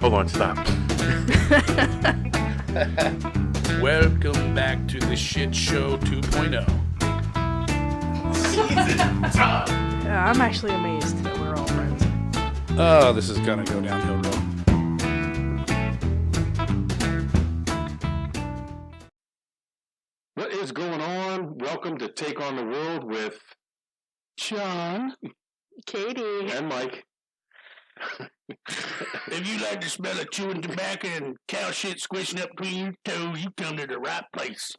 Hold on, stop. Welcome back to the Shit Show 2.0. Yeah, I'm actually amazed that we're all friends. Oh, this is gonna go downhill road. What is going on? Welcome to Take on the World with John. Katie. and Mike. If you like the smell of chewing tobacco and cow shit squishing up between your toes, you come to the right place.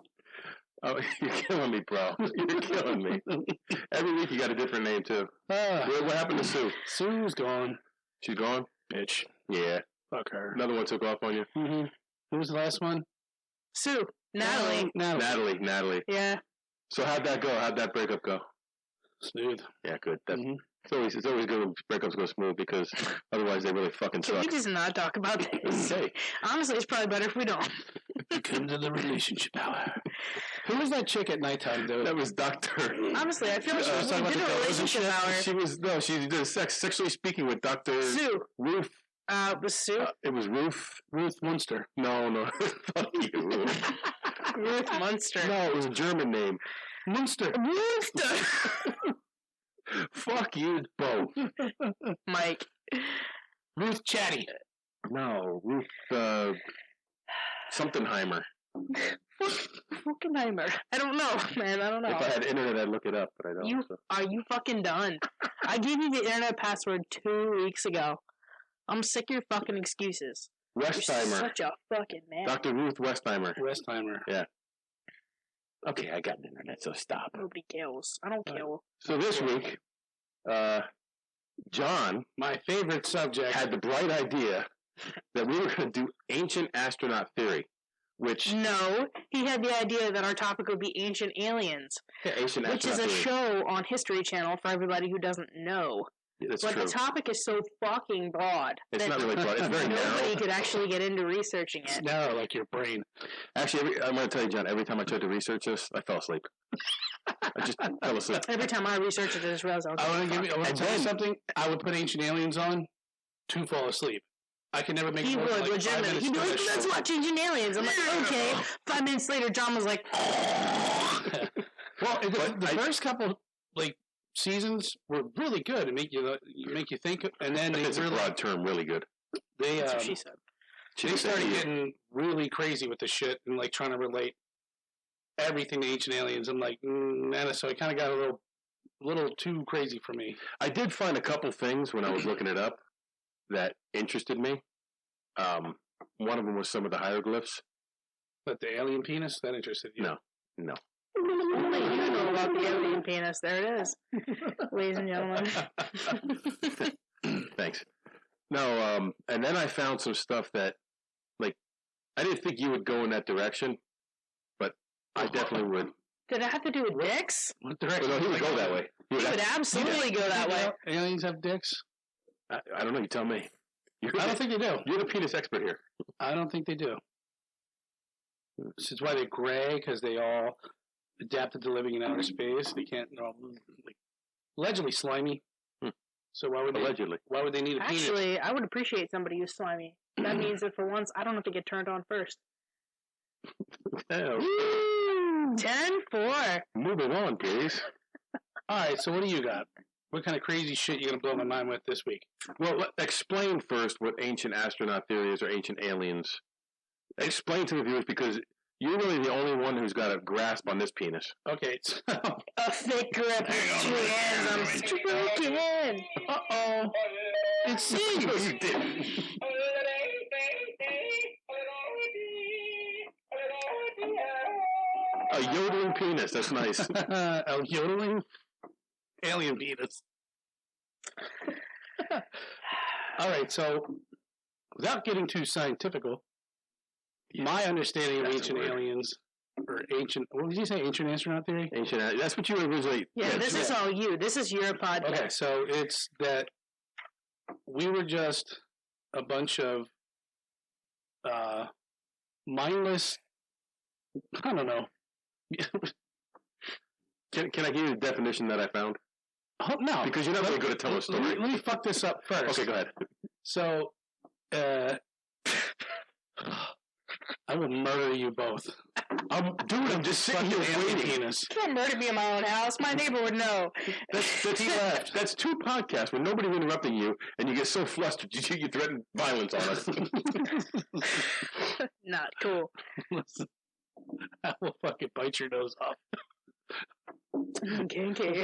Oh, you're killing me, bro. You're killing me. Every week you got a different name, too. What happened to Sue? Sue's gone. She's gone? Bitch. Yeah. Fuck her. Another one took off on you? Mm-hmm. Who was the last one? Sue. Natalie. Natalie. Yeah. So how'd that go? How'd that breakup go? Smooth. Yeah, good. Mm-hmm. It's always good when breakups go smooth because otherwise they really fucking Can suck. we just not talk about this? Hey, Honestly, it's probably better if we don't. Come to the relationship hour. Who was that chick at nighttime, though? that was Dr. Honestly, I feel like talking we about did the a girls and relationship shit? hour. She did sexually speaking with Dr. Sue. Ruth. Was Sue? It was Ruth. Ruth Munster. No. Fuck you, Ruth. Ruth Munster. No, it was a German name. Munster. Munster. Fuck you both. Mike. Ruth Chatty. No, Ruth, Somethingheimer. Fuckenheimer. I don't know, man. I don't know. If I had internet, I'd look it up, but I don't. Are you fucking done? I gave you the internet password 2 weeks ago. I'm sick of your fucking excuses. You're Westheimer. such a fucking man. Dr. Ruth Westheimer. Westheimer. Okay, I got internet, so stop. Nobody kills. I don't kill. So this week, John My favorite subject. had the bright idea that we were going to do ancient astronaut theory, which No, he had the idea that our topic would be ancient aliens, ancient which is astronaut a theory. show on History Channel for everybody who doesn't know. That's But true. the topic is so fucking broad It's that not really broad. It's very nobody narrow. could actually get into researching It's it. narrow like your brain. Actually, I'm going to tell you, John, every time I tried to research this, I fell asleep. I just fell asleep. Every time I research it, I just realize I was I want to And tell you then- something. I would put Ancient Aliens on to fall asleep. I can never make He more than would, like 5 legitimately. minutes He'd be through like, this let's show. watch Ancient Aliens. I'm like, okay. 5 minutes later, John was like, Well, the first couple like seasons were really good. It make you think, and then they It's a really broad term, really good. they that's what she said. they started getting really crazy with the shit and like trying to relate everything to Ancient Aliens. I'm like, man, so it kind of got a little too crazy for me. I did find a couple things when I was looking it up that interested me. One of them was some of the hieroglyphs. But the alien penis that interested you? No. Only you know about the alien penis. There it is, ladies and gentlemen. Thanks. No, and then I found some stuff that, like, I didn't think you would go in that direction, but I definitely would. Did it have to do with dicks? What Well, direction? no, he would go that way. He It would would absolutely go that way. Aliens have dicks? I don't know. You tell me. I don't think they do. You're the penis expert here. I don't think they do. This is why they're gray, because they all adapted to living in outer space. They can't, like, allegedly slimy. So why would Allegedly. Why would they need a penis? Actually, I would appreciate somebody who's slimy. That means that for once, I don't have to get turned on first. Oh, 10-4. moving on, please. All right, so what do you got? What kind of crazy shit you gonna blow my mind with this week? Well, explain first what ancient astronaut theory is or ancient aliens. Explain to the viewers because you're really the only one who's got a grasp on this penis. Okay, so A thick grip with 2 hands. I'm stroking. uh-oh. It sings. No, you didn't. A yodeling penis. That's nice. A yodeling alien penis. All right, so without getting too scientifical, my understanding of That's ancient weird. aliens or ancient, what did you say, ancient astronaut theory? Ancient. That's what you originally. Yeah, this is all you. This is your podcast. Okay, so it's that we were just a bunch of mindless, I don't know. Can I give you the definition that I found? Oh, no. Because you're not really good at telling a story. Let me fuck this up first. Okay, go ahead. So, I will murder you both. I'm just sitting here waiting. Penis. You can't murder me in my own house. My neighbor would know. That's 2 podcasts where nobody's interrupting you, and you get so flustered you threaten violence on us. Not cool. I will fucking bite your nose off. Kinky.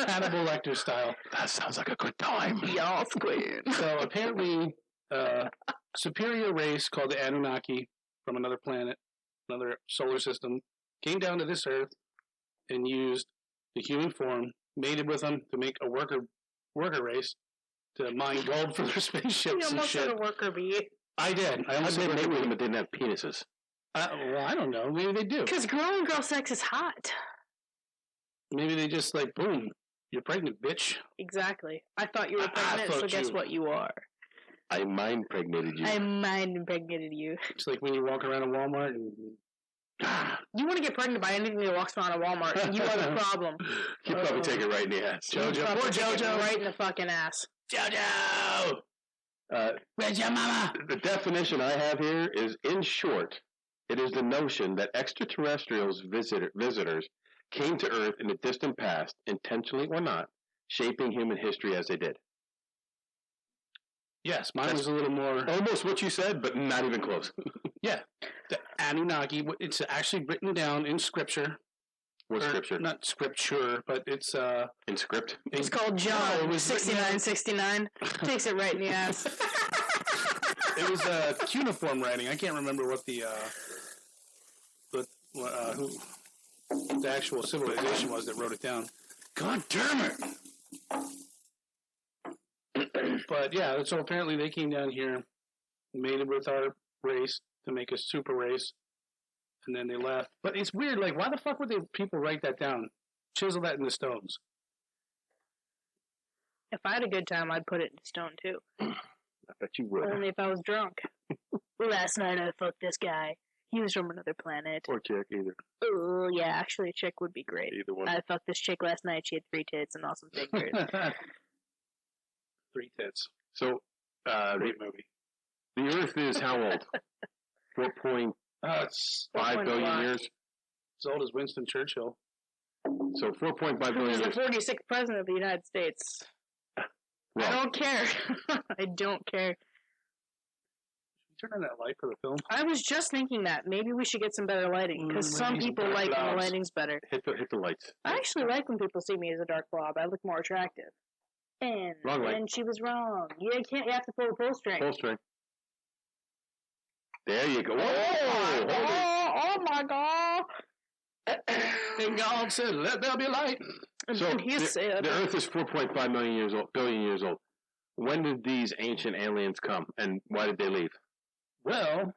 Hannibal Lecter style. That sounds like a good time. Y'all squared. So apparently, superior race called the Anunnaki from another planet, another solar system, came down to this Earth and used the human form, mated with them to make a worker race to mine gold for their spaceships You and almost shit. said a worker bee. I did. I almost They said made with worker them bee. but didn't have penises. Well, I don't know. Maybe they do. Because girl and girl sex is hot. Maybe they just like, boom, you're pregnant, bitch. Exactly. I thought you were I pregnant, so fucked guess you. what you are. I mind impregnated you. I mind impregnated you. It's like when you walk around a Walmart and You want to get pregnant by anything that walks around a Walmart, and you are the problem. You probably take it right in the ass. JoJo. Poor Poor JoJo. right in the fucking ass. JoJo! Where's your mama? The definition I have here is, in short, it is the notion that extraterrestrials visitors came to Earth in the distant past, intentionally or not, shaping human history as they did. Yes, mine was a little more. Almost what you said, but not even close. Yeah, the Anunnaki. It's actually written down in scripture. What scripture? Not scripture, but it's In script? It's called No, John. it was 6969. Takes it right in the ass. It was cuneiform writing. I can't remember what the actual civilization was that wrote it down. God damn it! But yeah, so apparently they came down here, mated with our race to make a super race, and then they left. But it's weird, like, why the fuck would people write that down? Chisel that in the stones. If I had a good time, I'd put it in stone too. I bet you would. Only if I was drunk. Last night I fucked this guy. He was from another planet. Or chick, either. Oh, yeah, actually a chick would be great. Either one. I fucked this chick last night. She had 3 tits and awesome fingers. 3 tits. So, Great movie. the Earth is how old? 4.5 It's billion years? as old as Winston Churchill. So 4.5 Who billion was the years. 46th president of the United States? I Well, don't care. I don't care. Turn on that light for the film. I was just thinking that. Maybe we should get some better lighting, because some Maybe some people dark like when the clouds. lighting's better. hit the lights. I actually like when people see me as a dark blob. I look more attractive. And Wrong light. she was wrong. You have to pull a pull string. Full string. There you go. Oh, Whoa! my God. Oh my god! And God said, "Let there be light." So And he said, the Earth is 4.5 billion years old. When did these ancient aliens come, and why did they leave? Well,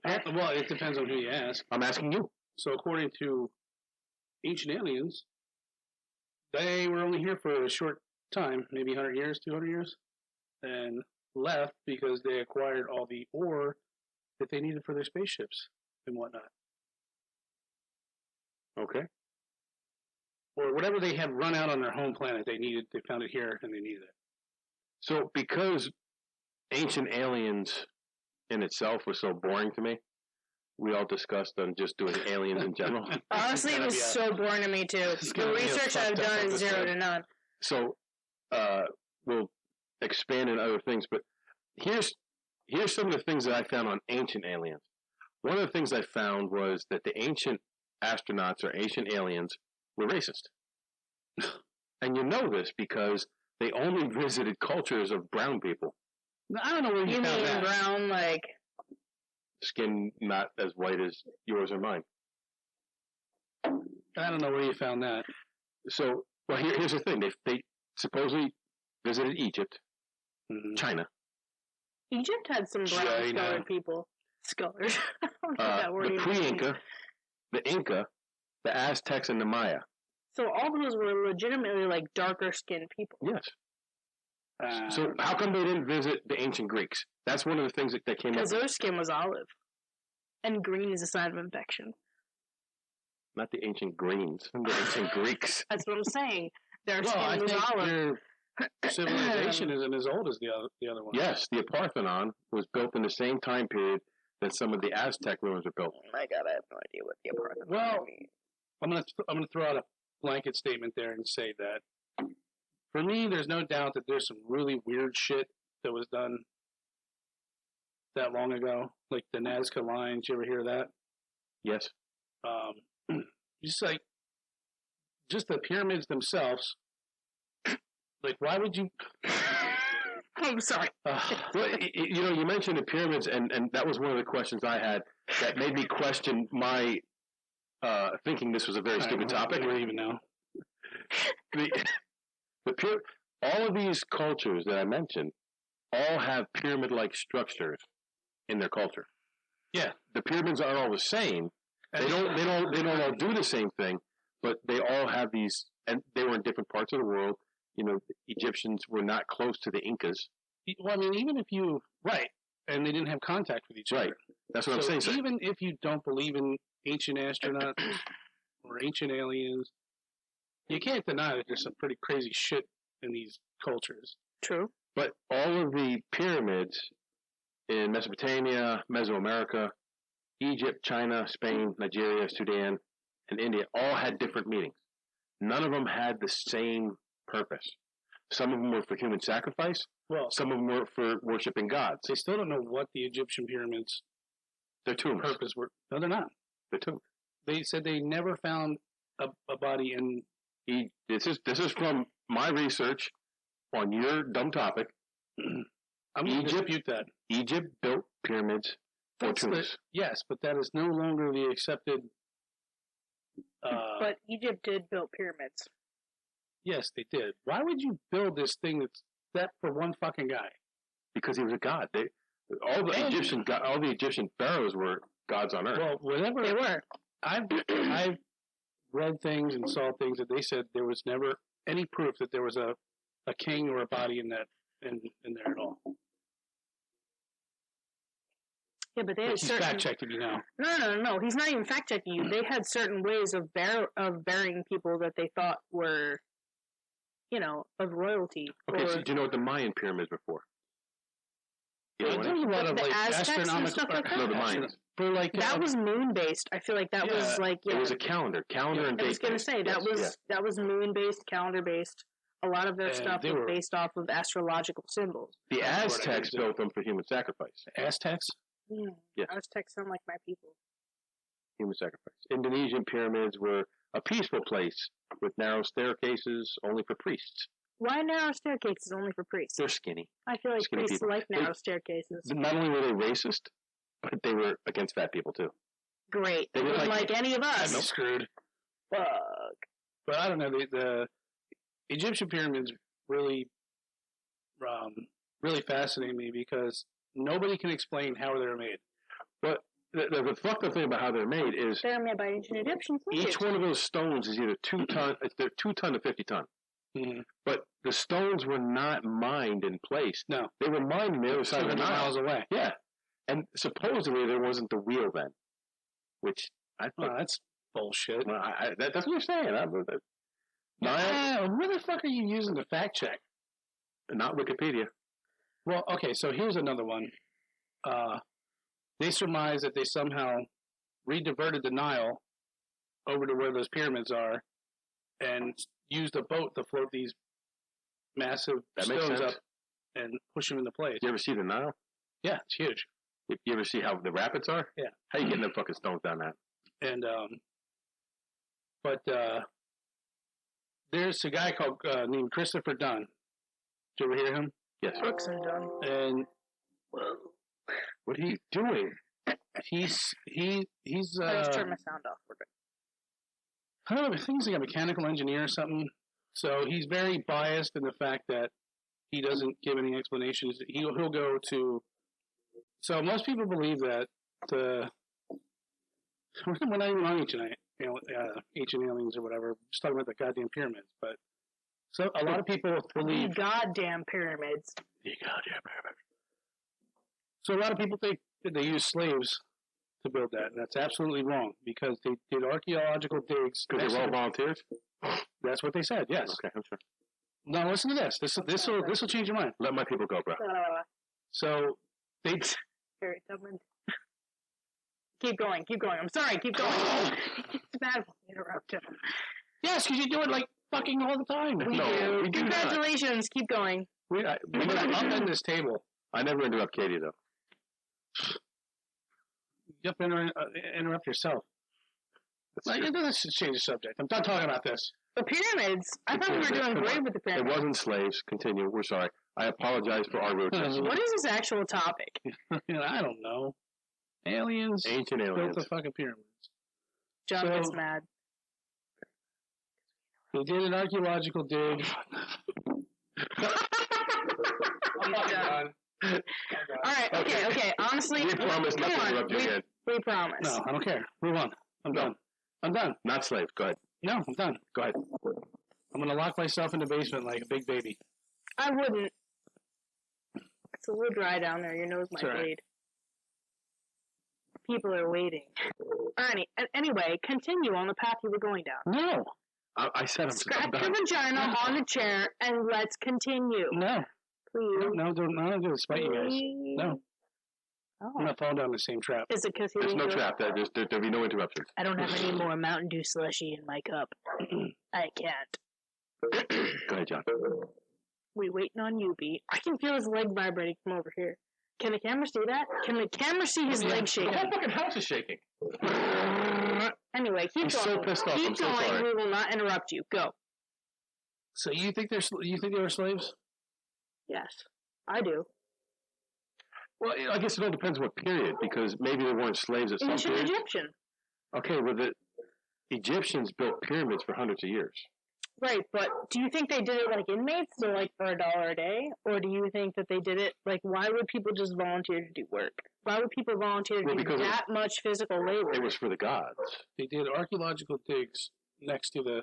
it depends on who you ask. I'm asking you. So according to ancient aliens, they were only here for a short time, maybe 100 years, 200 years, and left because they acquired all the ore that they needed for their spaceships and whatnot. Okay. Or whatever they had run out on their home planet, they found it here and they needed it. So because ancient aliens in itself was so boring to me, we all discussed on just doing aliens in general. honestly, it was so boring to me too. It's The gonna be a research I've fucked up done is 0 episode. to none. So we'll expand in other things, but here's some of the things that I found on ancient aliens. One of the things I found was that the ancient astronauts or ancient aliens were racist. And you know this because they only visited cultures of brown people. Now, I don't know where you You found mean that. brown, like, Skin not as white as yours or mine. I don't know where you found that. So, well, here's the thing. They supposedly visited Egypt, Mhm. China, Egypt had some brown China. colored people. Scholars. I don't know that word the even pre-Inca, means. the Inca, the Aztecs, and the Maya. So all those were legitimately, like, darker skinned people. Yes. So how come they didn't visit the ancient Greeks? That's one of the things that came up. Because their skin was olive. And green is a sign of infection. Not the ancient Greens, the ancient Greeks. That's what I'm saying. Their well, I skin was think olive. your civilization isn't as old as the other one. Yes, the Parthenon was built in the same time period that some of the Aztec ruins were built. Oh my God, I have no idea what the Parthenon Well, means. I'm gonna throw out a blanket statement there and say that for me, there's no doubt that there's some really weird shit that was done that long ago, like the Nazca Lines. You ever hear of that? Yes. Just the pyramids themselves. Like, why would you? I'm sorry. Well, you mentioned the pyramids, and that was one of the questions I had that made me question my thinking this was a very stupid topic. We're even now. All of these cultures that I mentioned all have pyramid-like structures in their culture. Yeah, the pyramids aren't all the same. They don't all do the same thing, but they all have these, and they were in different parts of the world. The Egyptians were not close to the Incas. Well, I mean, even if you and they didn't have contact with each other. That's what I'm saying. So even if you don't believe in ancient astronauts or ancient aliens, you can't deny that there's some pretty crazy shit in these cultures. True. But all of the pyramids in Mesopotamia, Mesoamerica, Egypt, China, Spain, Nigeria, Sudan, and India all had different meanings. None of them had the same purpose. Some of them were for human sacrifice. Well, some of them were for worshiping gods. They still don't know what the Egyptian pyramids' They're tombs. purpose were. No, they're not. They're tombs. They said they never found a body in. This is from my research on your dumb topic. I'm going to dispute that. Egypt built pyramids for tombs. Yes, but that is no longer the accepted. But Egypt did build pyramids. Yes, they did. Why would you build this thing that's set for one fucking guy? Because he was a god. All the Egyptian pharaohs were gods on earth. Well, whatever they were. I've read things and saw things that they said there was never any proof that there was a king or a body in there at all. Yeah, but they had He's fact checking you now. No. He's not even fact checking you. They had certain ways of burying people that they thought were, of royalty. Okay, so do you know what the Mayan pyramids were for? There's a lot of astronomical stuff like that. No, the Mayans. For that was moon based. I feel like that was like It was a calendar and date. I was gonna say that was moon based, calendar based. A lot of their stuff was based off of astrological symbols. The Aztecs built them for human sacrifice. Aztecs? Yes. Aztecs sound like my people. Human sacrifice. Indonesian pyramids were a peaceful place with narrow staircases only for priests. Why narrow staircases only for priests? They're skinny. I feel like skinny priests people. like narrow staircases. Not only were they racist, but they were against fat people too. Great. They didn't like any of us. I'm screwed. Fuck. But I don't know. The Egyptian pyramids really fascinate me because nobody can explain how they were made. But the fucked up thing about how they're made is they're made by ancient Egyptians. Each one of those stones is either 2 ton. They're 2 ton to 50 ton. Mm-hmm. But the stones were not mined in place. No, they were mined on the other side of the Nile. Miles away. Yeah, and supposedly there wasn't the wheel then, which I thought that's bullshit. Well, that's what you're saying. Where the fuck are you using to fact check? Not Wikipedia. Well, okay, so here's another one. They surmise that they somehow rediverted the Nile over to where those pyramids are and used a boat to float these massive stones up and push them into place. You ever see the Nile? Yeah, it's huge. You ever see how the rapids are? Yeah. How you getting them fucking stones down that? And, there's a guy called, named Christopher Dunn. Did you ever hear him? Yes. Brooks and Dunn. And, what are you doing? He's I just turned my sound off. We're good. I don't know, I think he's like a mechanical engineer or something. So he's very biased in the fact that he doesn't give any explanations. He'll go to. So most people believe that we're not even on ancient aliens or whatever. We're just talking about the goddamn pyramids. But so a lot of people believe goddamn pyramids. The goddamn pyramids. So a lot of people think that they use slaves to build that. And that's absolutely wrong because they did archaeological digs. Because they were all volunteers? That's what they said, yes. Okay, I'm sure. No, listen to this. This will change your mind. Let my people go, bro. So they Very Tubman. Keep going. I'm sorry, keep going. It's bad when you interrupt him. Yes, because you do it like fucking all the time. We do. Congratulations, keep going. We're gonna upend this table. I never interrupt Katie, though. You have to interrupt yourself. Let's just change the subject. I'm done talking about this. The pyramids. I thought we were doing great with the It pyramids. wasn't slaves. Continue. We're sorry. I apologize for our rotation. What is this actual topic? I don't know. Aliens Ancient aliens. built the fucking pyramids. John So- gets mad. They did an archaeological dig. I'm done. Alright, okay. Honestly, We promise not to come on. interrupt you again. We promise. No, I don't care. Move on. I'm done. I'm done. Not slaves. Go ahead. No, I'm done. Go ahead. I'm gonna lock myself in the basement like a big baby. I wouldn't. It's a little dry down there. Your nose might It's all right. bleed. People are waiting. Anyway, continue on the path you were going down. No, I said I'm Scrap done. your vagina on the chair and let's continue. no, Please. no, don't do it despite you guys. Please. No. Oh. I'm not falling down the same trap. Is it because There's no trap. There'll be no interruptions. I don't have any more Mountain Dew slushy in my cup. I can't. Go ahead, John. We waiting on you, B. I can feel his leg vibrating from over here. Can the camera see that? Can the camera see his leg The shaking? whole fucking house is shaking. Anyway, keep I'm going. so pissed off. Keep I'm so going. sorry. We will not interrupt you. Go. So you think they were slaves? Yes, I do. Well, I guess it all depends what period, because maybe they weren't slaves at some Ancient period. Egyptian. Okay, well, the Egyptians built pyramids for hundreds of years. Right, but do you think they did it like inmates, so like for $1 a day? Or do you think that they did it, like, why would people just volunteer to do work? Why would people volunteer to Well, do because that much physical labor? It was for the gods. They did archaeological digs next to the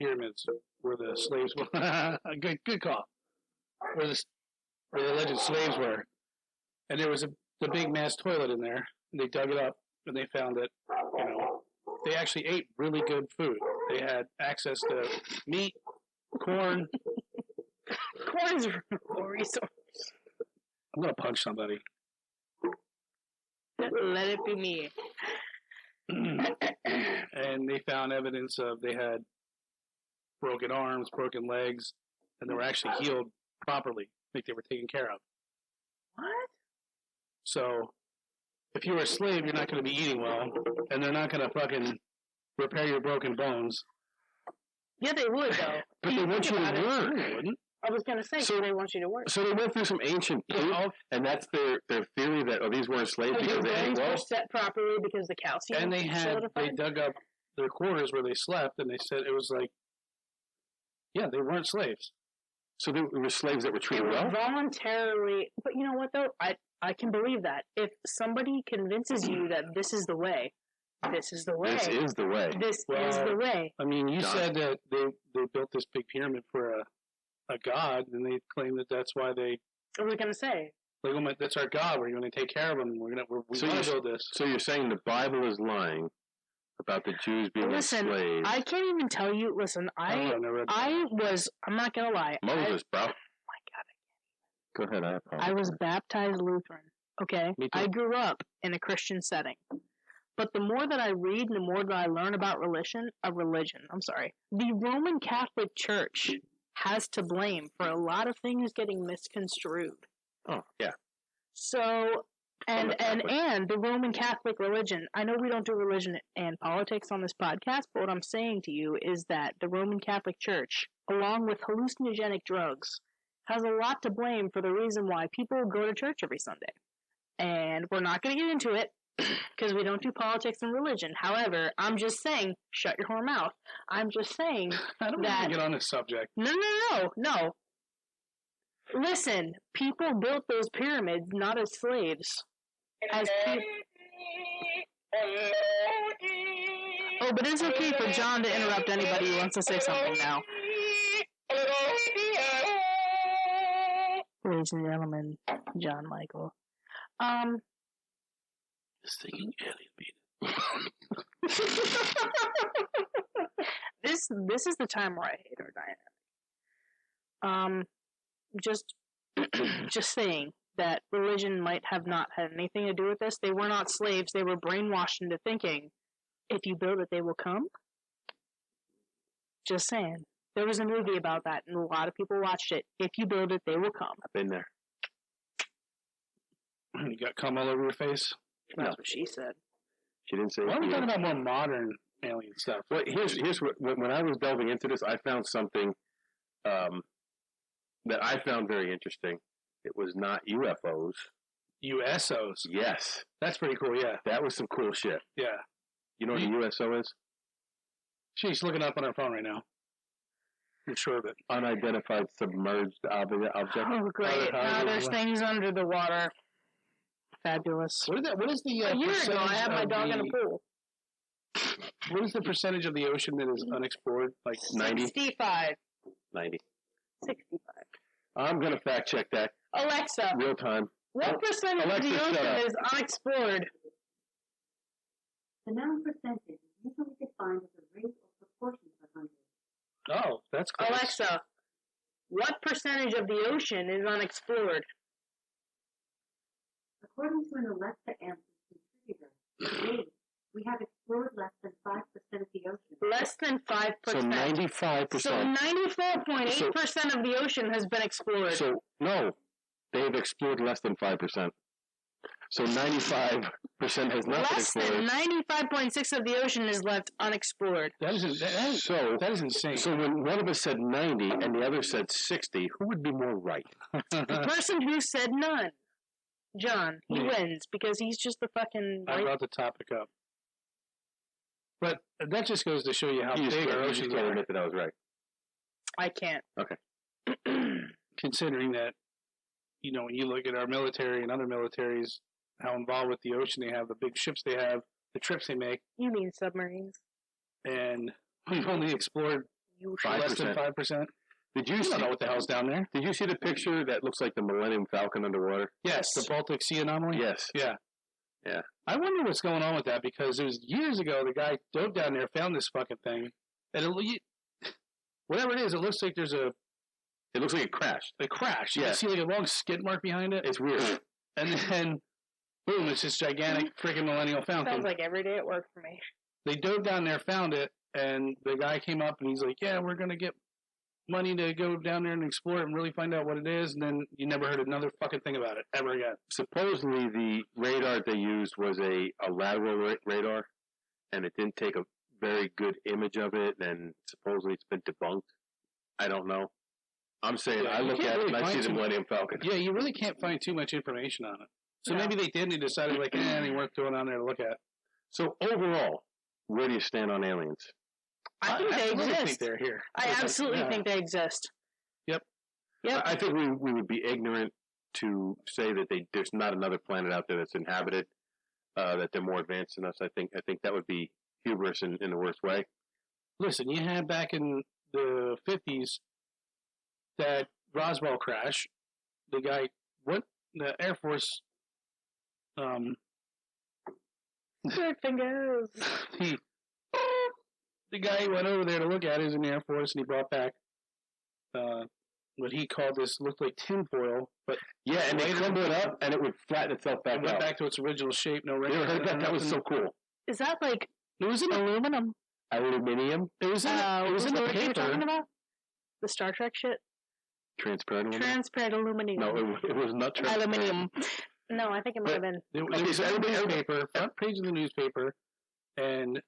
pyramids where the slaves were. Good call. Where the alleged slaves were, and there was the big mass toilet in there. And they dug it up, and they found that they actually ate really good food. They had access to meat, corn. Corn is a resource. I'm gonna punch somebody. Let it be me. And they found evidence of they had broken arms, broken legs, and they were actually healed properly, like they were taken care of. What? So, if you were a slave, you're not going to be eating well, and they're not going to fucking repair your broken bones. Yeah, they would, though. But they want you to work. They wouldn't. I was going to say, So- they want you to work. So they went through some ancient poop, and that's their theory that these weren't slaves Their because they ate bones were well. set properly because the calcium And they solidified? dug up their quarters where they slept, and they said it was like, yeah, they weren't slaves. So they were slaves that were They treated were well. voluntarily, but you know what though? I can believe that. If somebody convinces you that this is the way, this is the way. This is the way. This is Well, the way. I mean, you Done. said that they built this big pyramid for a god, and they claim that that's why they I was gonna say. like, oh my, that's our god. We're going to take care of him. We So want you- to build this. So you're saying the Bible is lying about the Jews being Listen, enslaved? I can't even tell you. Listen, I never read that. I'm not gonna lie. Moses, bro. My God, Go ahead. I apologize. I was baptized Lutheran. Okay, Me too. I grew up in a Christian setting. But the more that I read and the more that I learn about religion, the Roman Catholic Church has to blame for a lot of things getting misconstrued. Oh, yeah. So, and the Roman Catholic religion, I know we don't do religion and politics on this podcast, but what I'm saying to you is that the Roman Catholic Church, along with hallucinogenic drugs, has a lot to blame for the reason why people go to church every Sunday. And we're not going to get into it because we don't do politics and religion. However, I'm just saying, shut your whore mouth. I'm just saying, I don't want that- to get on this subject. no. Listen, people built those pyramids not as slaves. As people. Oh, but it's okay for John to interrupt anybody who wants to say something now. Ladies and gentlemen, John Michael. Singing alien beat. This is the time where I hate our dynamic. Just saying. that religion might have not had anything to do with this. They were not slaves. They were brainwashed into thinking, if you build it, they will come. Just saying. There was a movie about that, and a lot of people watched it. If you build it, they will come. I've been there. You got cum all over your face? That's what she said. She didn't say. Why are we talking about more modern alien stuff? Well, here's what when I was delving into this, I found something that I found very interesting. It was not UFOs. USOs. Yes. That's pretty cool, yeah. That was some cool shit. Yeah. You know what a USO is? She's looking up on her phone right now. I'm sure of it. Unidentified submerged object. Oh, great. Now there's things under the water. Fabulous. What is the a year ago, percentage I had my dog in a pool. What is the percentage of the ocean that is unexplored? Like 90? 65. 90. 65. I'm going to fact check that. Alexa, Real time. what percentage of the ocean is unexplored? The noun percentage is usually defined as a rate or proportion per hundred. Oh, that's close. Alexa, what percentage of the ocean is unexplored? According to an Alexa answer contributor, we have explored less than 5% of the ocean. Less than 5%. So 95%. So 94.8% of the ocean has been explored. So, no. They've explored less than 5%. So 95% has not been explored. Less than 95.6% of the ocean is left unexplored. That is insane. So when one of us said 90 and the other said 60, who would be more right? The person who said none. John, he Me. wins because he's just the fucking. I brought the topic up. But that just goes to show you how big our oceans can't are. admit that I was right. I can't. Okay. Considering that, you know, when you look at our military and other militaries, how involved with the ocean they have, the big ships they have, the trips they make, You mean submarines? and we've only explored less than 5%. Did you You see? don't know what the hell's down there. Did you see the picture that looks like the Millennium Falcon underwater? Yes, the Baltic Sea anomaly. Yes. Yeah. Yeah. I wonder what's going on with that because it was years ago the guy dove down there, found this fucking thing, and whatever it is, it looks like there's a It looks like it crashed. crash. You Yeah. can see like a long skid mark behind it. It's weird. And then, boom, it's this gigantic freaking Millennium Falcon. Sounds like every day at work for me. They dove down there, found it, and the guy came up and he's like, yeah, we're going to get money to go down there and explore it and really find out what it is. And then you never heard another fucking thing about it ever again. Supposedly the radar they used was a lateral radar, and it didn't take a very good image of it, and supposedly it's been debunked. I don't know. I'm saying Yeah, I you look can't at it really and I see find the too- Millennium Falcon. Yeah, you really can't find too much information on it. So No. maybe they did and they decided, like, it ain't worth going on there to look at. So overall, where do you stand on aliens? I think they absolutely exist. think they're here. I absolutely Yeah. think they exist. Yep. Yep. I think we would be ignorant to say that there's not another planet out there that's inhabited, that they're more advanced than us. I think that would be hubris in the worst way. Listen, you had back in the 50s that Roswell crash. The guy, the Air Force, Good fingers. the guy went over there to look at it was in the Air Force, and he brought back what he called looked like tinfoil, but Yeah, and they crumble it up, and it would flatten itself it back went out. back to its original shape. No You wrinkles. ever heard that? That was so cool. Is that like It was in aluminum? Aluminium, it was in it was in the what you were talking paper. about? The Star Trek shit? transparent aluminum. Transparent aluminum. No, it was not transparent. Aluminium. No, I think it might have been. It Okay, was so in the everybody- newspaper, front page of the newspaper, and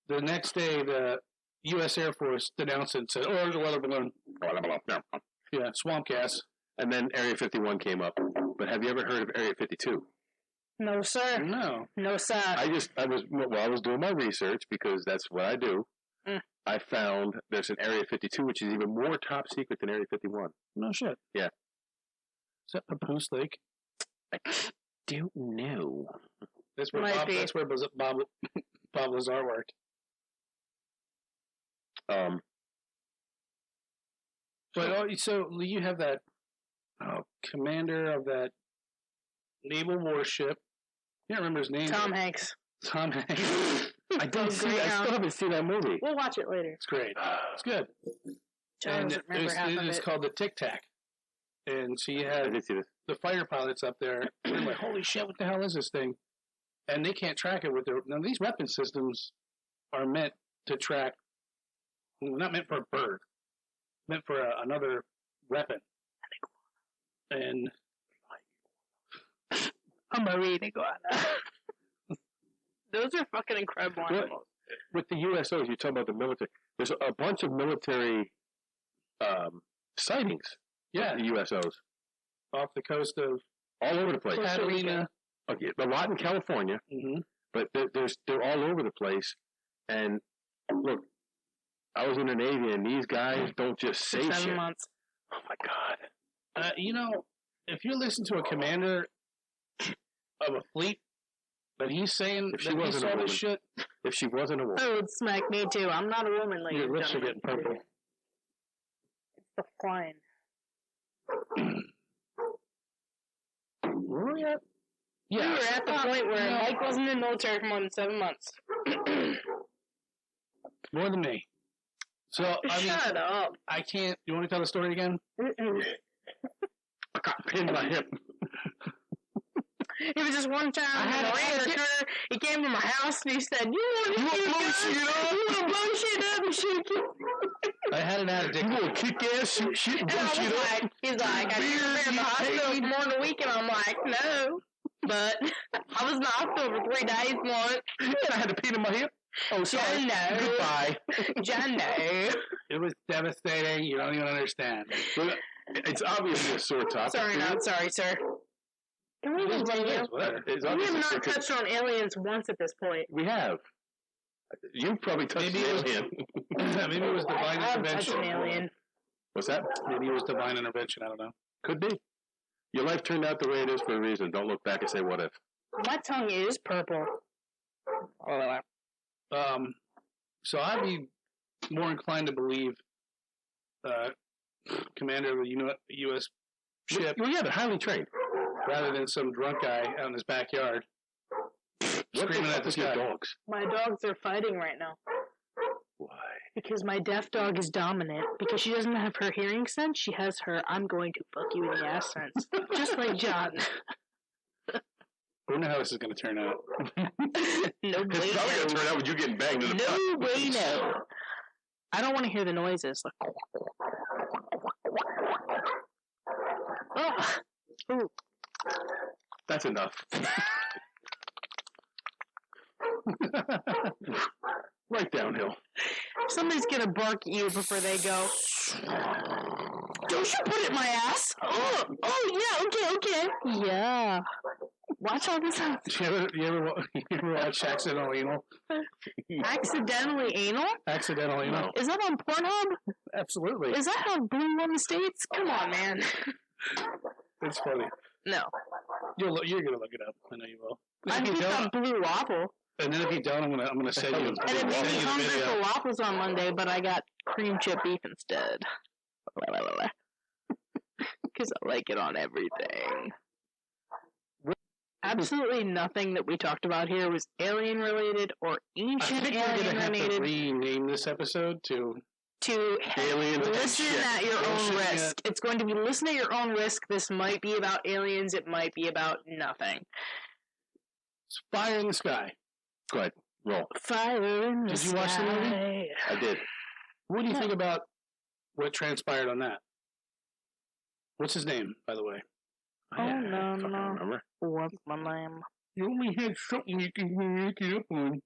the next day the U.S. Air Force denounced it and said, "Oh, there's a weather balloon." Yeah, swamp gas. And then Area 51 came up. But have you ever heard of Area 52? No, sir. No. No, sir. I was doing my research because that's what I do. Mm. I found there's an Area 52 which is even more top secret than Area 51. No shit. Yeah. Is that Papoose Lake? Don't know. That's where Might Bob, be. that's where Bob Lazar worked. But so you have that commander of that naval warship. I can't remember his name. Tom Hanks. Tom Hanks. I didn't see. I still haven't seen that movie. We'll watch it later. It's great. It's good. John And doesn't remember half of it's it. called the Tic Tac. And so you I had did see this. the fighter pilots up there. And they're like, holy shit, what the hell is this thing? And they can't track it with their. Now, these weapon systems are meant to track, not meant for a bird, meant for another weapon. And A marine iguana. Those are fucking incredible animals. With the USOs, you talk about the military. There's a bunch of military sightings. yeah, Of the USOs off the coast of all over the place. Catalina. Okay, a lot in California, but they're all over the place. And look, I was in the Navy, and these guys don't just say 7 shit. months. Oh my god! You know, if you listen to a commander of a fleet, but he's saying If she that he wasn't a saw woman. this shit, If she wasn't a woman, Oh, it would smack me too. I'm not a woman, ladies your and lips are gentlemen. getting purple. It's the flying. Where are we at? We were at the point where no. Mike wasn't in the military for more than 7 months. More than me. So, I mean, Shut up. I can't. You want to tell the story again? I got pinned in my hip. It was just one time, I had a a Marine ticket. recruiter, he came to my house and he said, you want to blow shit up and shoot you. I had an addict. You want to kick ass, shoot shit, and And blow I was shit up? like, he's like, have you ever been in the hospital for more than a week? And I'm like, no. But I was in the hospital for 3 days once. And I had a pin in my hip. Oh, sorry. No. Goodbye. John, no. It was devastating. You don't even understand. Well, it's obviously a sore topic. Sorry, not sorry, sir. Can we continue? Whatever. It's We have obviously not because touched on aliens once at this point. we have. You've probably touched Maybe an it was- alien. Maybe it was divine I've touched intervention. an alien. What's that? Maybe it was divine intervention. I don't know. Could be. Your life turned out the way it is for a reason. Don't look back and say, what if? My tongue is purple. So I'd be more inclined to believe commander of the U.S. ship Well, yeah, they're highly trained. rather than some drunk guy out in his backyard screaming at the your sky. dogs? My dogs are fighting right now. Why? Because my deaf dog is dominant. Because she doesn't have her hearing sense, she has her I'm going to fuck you in the ass sense. Just like John. I don't know how this is going to turn out. No It's way. probably going to turn out with you getting banged in the No way, no. I don't want to hear the noises. Like, oh. Ooh. That's enough. Right downhill. Somebody's gonna bark at you before they go. Don't you put it in my ass? Oh yeah, okay. Yeah. Watch all this out. You ever watch Accidental Anal? Accidentally anal? Accidental Anal? Is that on Pornhub? Absolutely. Is that how Blue won the States? Come on, man. It's funny. No. You're going to look it up. I know you will. I If you think don't, I'm Blue Waffle. and then if you don't, I'm gonna send you. And it made me hungry for waffles on Monday, but I got cream chip beef instead. Because I like it on everything. Absolutely nothing that we talked about here was alien related or I ancient think we're alien gonna have to related. rename this episode to Aliens and listen shit. at your own Bullshit, risk. It's going to be listen at your own risk. This might be about aliens. It might be about nothing. Fire in the Sky. Go ahead. Roll. Fire in the Did you watch the movie? sky. I did. What do you think about what transpired on that? What's his name, by the way? Oh, I no, fucking no. remember. What's my name? You only had something you can make it up on.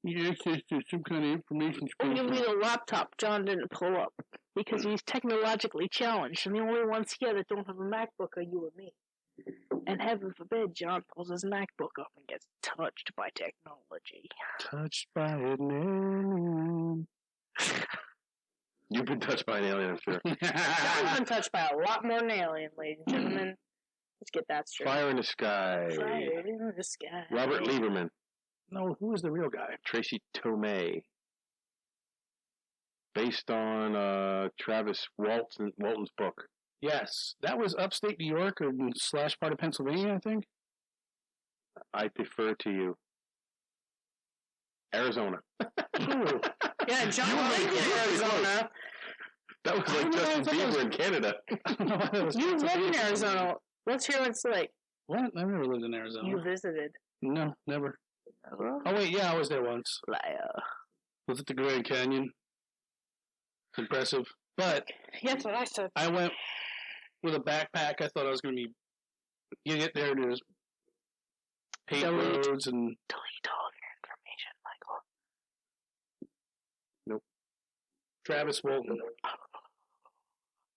You access to some kind of information Give me the laptop John didn't pull up because he's technologically challenged, and the only ones here that don't have a MacBook are you and me. And heaven forbid John pulls his MacBook up and gets touched by technology. Touched by an alien. You've been touched by an alien, I'm sure. John's been touched by a lot more than an alien, ladies and gentlemen. Let's get that straight. Fire in the Sky. Fire in the sky. Robert Lieberman. No, who is the real guy? Tracy Tomei. Based on Travis Walton's book. Yes, that was upstate New York or / part of Pennsylvania, I think. I defer to you. Arizona. Yeah, John You liked were it, very Arizona. That was like Justin Bieber in Canada. I don't know why that was You live in Pennsylvania. Arizona. Let's hear what it's like. What? I've never lived in Arizona. You visited. No, never. Hello? Oh wait, yeah, I was there once. Liar. Was it the Grand Canyon? It's impressive. But Yeah, that's what I said. I went with a backpack. I thought I was going to be. You get there, there's paved Delete. roads and. Delete all of your information, Michael. Travis Walton.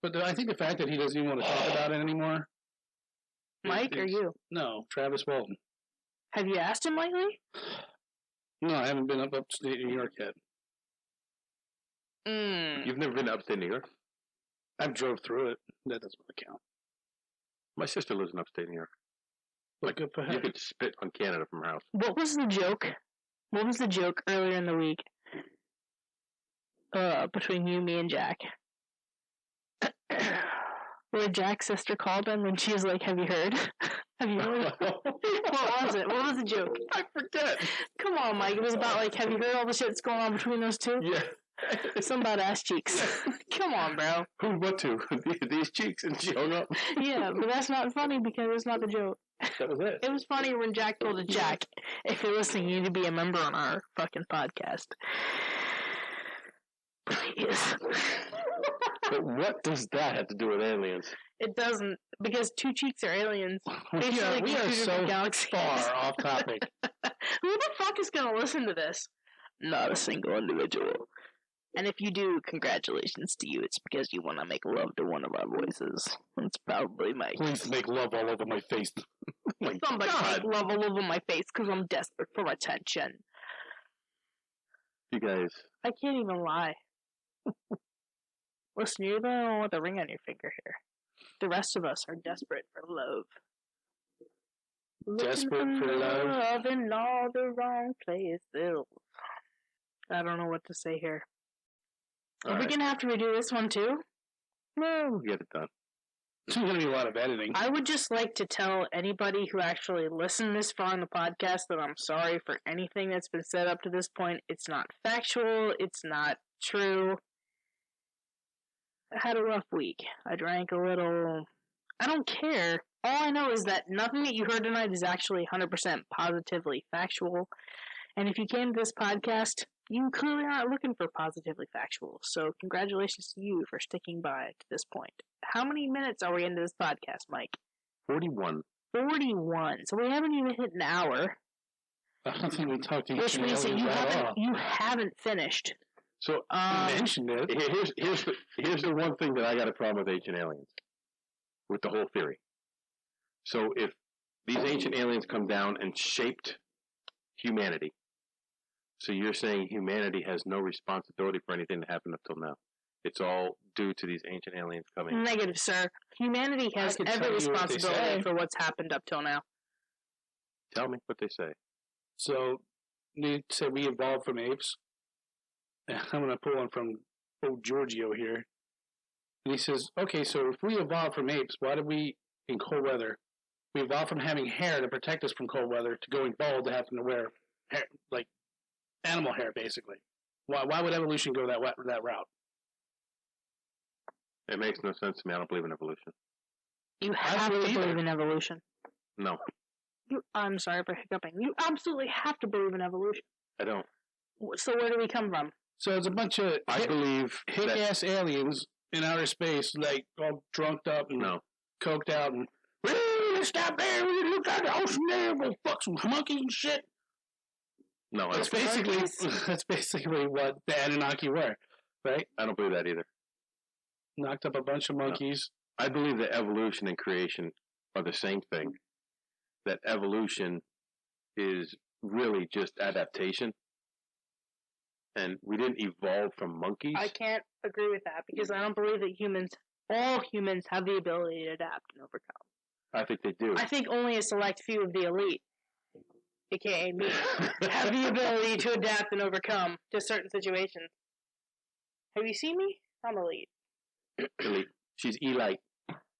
But I think the fact that he doesn't even want to talk about it anymore. Mike or is- you? No, Travis Walton. Have you asked him lately? No, I haven't been upstate New York yet. You've never been to upstate New York? I've drove through it. That doesn't really count. My sister lives in upstate New York. But good for You her. could spit on Canada from her house. What was the joke? What was the joke earlier in the week? Between you, me, and Jack. Where Jack's sister called him and she was like, "Have you heard? Have you heard?" What was it? What was the joke? I forget. Come on, Mike. It was about like, have you heard all the shit that's going on between those two? Yeah. Something about ass cheeks. Come on, bro. Who? What to? These cheeks, and she hung up. Yeah, but that's not funny because it's not the joke. That was it. It was funny when Jack told it, Jack, if you're listening, you need to be a member on our fucking podcast. Please. But what does that have to do with aliens? It doesn't, because two cheeks are aliens. We Basically, are two so different galaxies. far off topic. Who the fuck is gonna listen to this? Not a single individual. And if you do, congratulations to you. It's because you want to make love to one of our voices. It's probably Mike. Please make love all over my face. My Somebody God. make love all over my face because I'm desperate for attention. You guys. I can't even lie. Listen, you're the one with the ring on your finger here. The rest of us are desperate for love. Desperate Looking for love? love in all the wrong places. I don't know what to say here. Are we Alright. gonna have to redo this one too? No, we'll get it done. There's going to be a lot of editing. I would just like to tell anybody who actually listened this far in the podcast that I'm sorry for anything that's been said up to this point. It's not factual. It's not true. I had a rough week. I drank a little. I don't care. All I know is that nothing that you heard tonight is actually 100% positively factual. And if you came to this podcast, you clearly aren't looking for positively factual. So congratulations to you for sticking by to this point. How many minutes are we into this podcast, Mike? 41. 41. So we haven't even hit an hour, I don't think we talked to which means that aliens at all. you haven't finished. So You mentioned it. here's the one thing that I got a problem with ancient aliens, with the whole theory. So if these ancient aliens come down and shaped humanity, so you're saying humanity has no responsibility for anything that happened up till now. It's all due to these ancient aliens coming. Negative, sir. Humanity has I could every tell you what they responsibility say. for what's happened up till now. Tell me what they say. So, they said we evolved from apes. I'm going to pull one from old Giorgio here. And he says, okay, so if we evolved from apes, why did we, in cold weather, we evolved from having hair to protect us from cold weather to going bald to having to wear hair, like animal hair, basically. Why would evolution go that route? It makes no sense to me. I don't believe in evolution. You have to really believe either. in evolution. No, I'm sorry for hiccuping. You absolutely have to believe in evolution. I don't. So where do we come from? So it's a bunch of I believe that hick-ass aliens in outer space, like all drunked up and no. coked out and let's stop there, we look at the ocean there, we'll fuck some monkeys and shit. No, I That's don't, basically what the Anunnaki were, right? I don't believe that either. Knocked up a bunch of monkeys. I believe that evolution and creation are the same thing. That evolution is really just adaptation. And we didn't evolve from monkeys. I can't agree with that because I don't believe that all humans have the ability to adapt and overcome. I think they do. I think only a select few of the elite, aka me, have the ability to adapt and overcome to certain situations. Have you seen me? I'm elite. Elite. She's elite.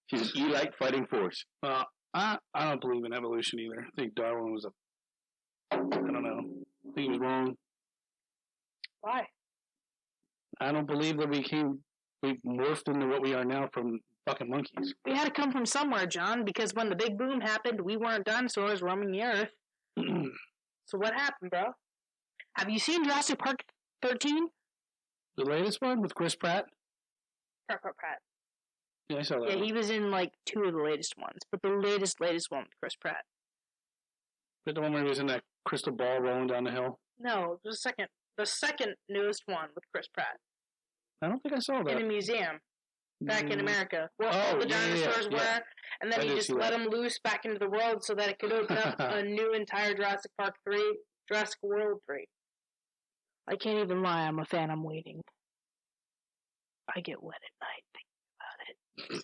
She's an elite fighting force. I don't believe in evolution either. I think Darwin was I don't know. I think he was wrong. Why? I don't believe that we came we morphed into what we are now from fucking monkeys. We had to come from somewhere, John, because when the big boom happened, we weren't dinosaurs roaming the earth. So what happened, bro? Have you seen Jurassic Park 13? The latest one with Chris Pratt? Pratt. Yeah, I saw that. Yeah, one. he was in like 2 of the latest ones, but the latest one with Chris Pratt. The one where he was in that crystal ball rolling down the hill? No, the second newest one with Chris Pratt. I don't think I saw that. In a museum back in America, where all the yeah, dinosaurs yeah. were, and then I he did just see let that. them loose back into the world so that it could open up a new entire Jurassic Park 3, Jurassic World 3. I can't even lie, I'm a fan, I'm waiting. I get wet at night thinking about it.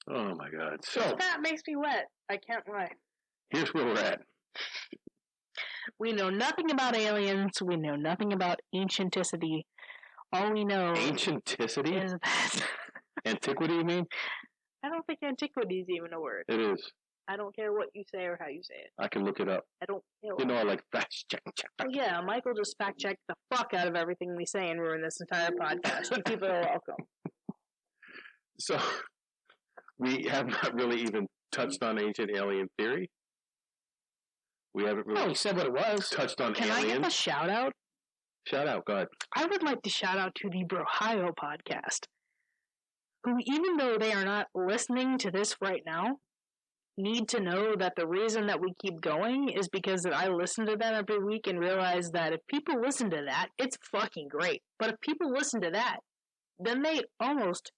Oh my God! So That makes me wet, I can't lie. here's where we're at. We know nothing about aliens, we know nothing about ancienticity. All we know Ancienticity? is that... Antiquity, you mean? I don't think antiquity is even a word. It is. I don't care what you say or how you say it. I can look it up. I don't care. You know, I like fact check. Oh, yeah, Michael just fact checked the fuck out of everything we say and ruin this entire podcast. You people are welcome. So, we have not really even touched on ancient alien theory. We haven't really Oh, he said what it was. touched on Can aliens. I give a shout out? Shout out, go ahead. I would like to shout out to the Brohio podcast, who, even though they are not listening to this right now, need to know that the reason that we keep going is because that I listen to them every week and realize that if people listen to that, it's fucking great. But if people listen to that, then they almost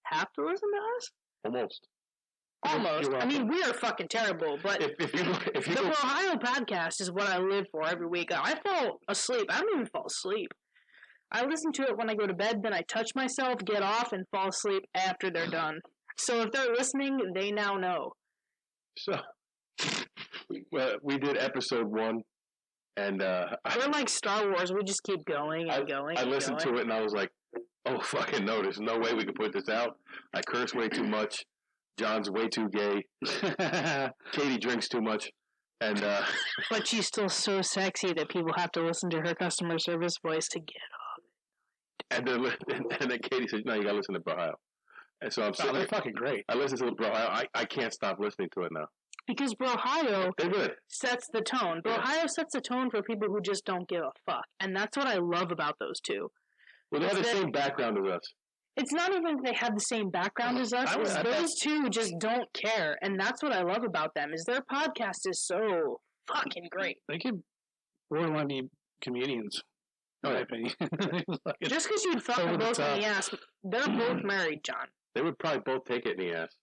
have to listen to us? Almost. Almost. You're I mean, welcome. we are fucking terrible, but If you the go, Brohio podcast is what I live for every week. I fall asleep. I don't even fall asleep. I listen to it when I go to bed, then I touch myself, get off, and fall asleep after they're done. So if they're listening, they now know. so, well, we did episode 1, and We're like Star Wars. We just keep going and going. I and listened going. to it and I was like, oh, fucking no, there's no way we could put this out. I curse way too much. John's way too gay. Katie drinks too much. And, But she's still so sexy that people have to listen to her customer service voice to get and then Katie said, no, you gotta listen to Brohio. And so I'm Oh, sitting they're there, fucking great. I listen to Brohio. I can't stop listening to it now. Because Brohio They're good. sets the tone. Brohio sets the tone for people who just don't give a fuck. And that's what I love about those two. Well, they have the It's that- same background as us. It's not even that they have the same background as us. It's those two just don't care. And that's what I love about them, is their podcast is so fucking great. They could borderline be comedians. In my opinion. Just because you'd fuck Over them the both in top. the ass, they're both married, John. They would probably both take it in the ass.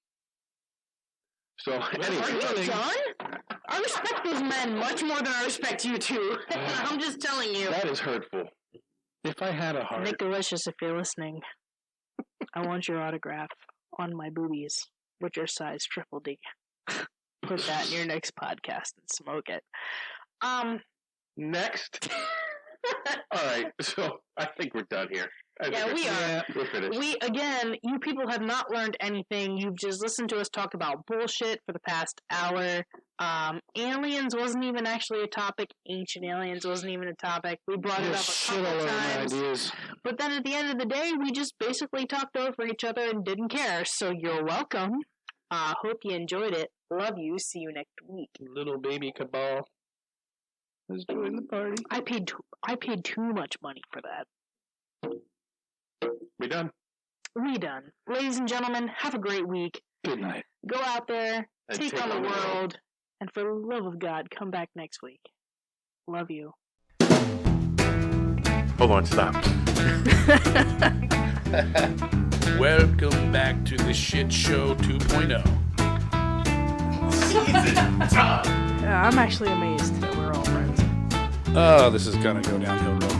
So, Are anyway. you John? I respect those men much more than I respect you two. I'm just telling you. That is hurtful. If I had a heart. Nick Delicious, if you're listening, I want your autograph on my boobies, which are size triple D. Put that in your next podcast and smoke it. Next. All right, so I think we're done here. Yeah, we are. We're finished. Again, you people have not learned anything. You've just listened to us talk about bullshit for the past hour. Aliens wasn't even actually a topic. Ancient aliens wasn't even a topic. We brought it up a couple times. Ideas. But then at the end of the day, we just basically talked over each other and didn't care. So you're welcome. Hope you enjoyed it. Love you. See you next week. Little baby cabal has joined the party. I paid too much money for that. We done? We done. Ladies and gentlemen, have a great week. Good night. Go out there, And take on the world, and for the love of God, come back next week. Love you. Hold on, stop. Welcome back to the Shit Show 2.0. I'm actually amazed that we're all friends. Oh, this is gonna go downhill real